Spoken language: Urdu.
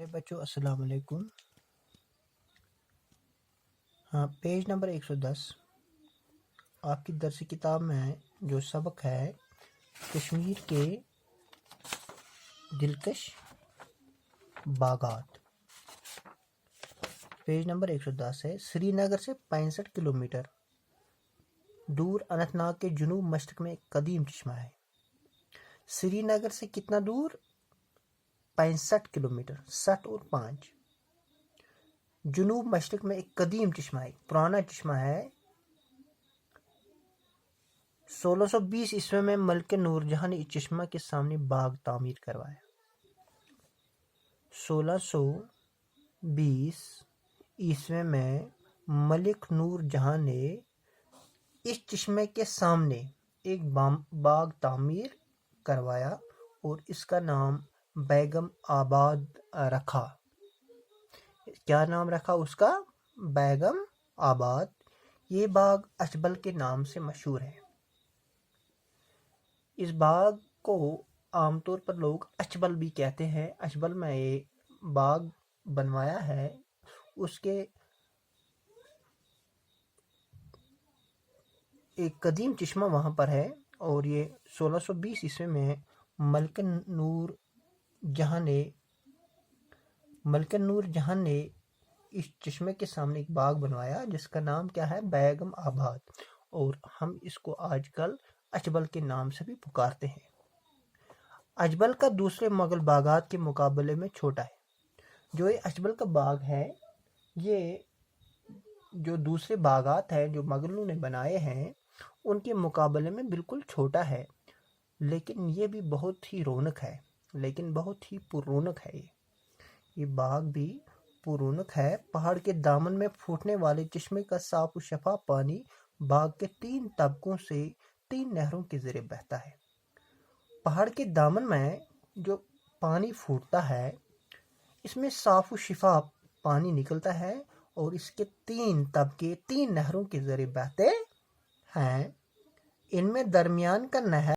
پیارے بچوں السلام علیکم۔ پیج نمبر 110 آپ کی درسی کتاب میں جو سبق ہے کشمیر کے دلکش باغات، پیج نمبر 110 ہے۔ سری نگر سے 65 کلومیٹر دور اننت ناگ کے جنوب مشرق میں ایک قدیم چشمہ ہے۔ سری نگر سے کتنا دور؟ 65 کلومیٹر، 60 اور 5۔ جنوب مشرق میں ایک قدیم چشمہ ہے، پرانا چشمہ ہے۔ 1620 عیسوی میں ملک نور جہاں نے اس چشمہ کے سامنے باغ تعمیر کروایا۔ 1620 عیسوی میں ملک نور جہاں نے اس چشمے کے سامنے ایک باغ تعمیر کروایا اور اس کا نام بیگم آباد رکھا۔ کیا نام رکھا اس کا؟ بیگم آباد۔ یہ باغ اچبل کے نام سے مشہور ہے۔ اس باغ کو عام طور پر لوگ اچبل بھی کہتے ہیں۔ اچبل میں یہ باغ بنوایا ہے، اس کے ایک قدیم چشمہ وہاں پر ہے، اور یہ 1620 عیسوی میں ملک نور جہاں نے اس چشمے کے سامنے ایک باغ بنوایا جس کا نام کیا ہے؟ بیگم آباد، اور ہم اس کو آج کل اچبل کے نام سے بھی پکارتے ہیں۔ اچبل کا دوسرے مغل باغات کے مقابلے میں چھوٹا ہے۔ جو یہ اچبل کا باغ ہے، یہ جو دوسرے باغات ہیں جو مغلوں نے بنائے ہیں ان کے مقابلے میں بالکل چھوٹا ہے، لیکن یہ بھی بہت ہی پر رونق ہے۔ یہ باغ بھی پر رونق ہے۔ پہاڑ کے دامن میں پھوٹنے والے چشمے کا صاف و شفاف پانی باغ کے 3 طبقوں سے 3 نہروں کے ذریعے بہتا ہے۔ پہاڑ کے دامن میں جو پانی پھوٹتا ہے اس میں صاف و شفاف پانی نکلتا ہے، اور اس کے 3 طبقے 3 نہروں کے ذریعے بہتے ہیں۔ ان میں درمیان کا نہر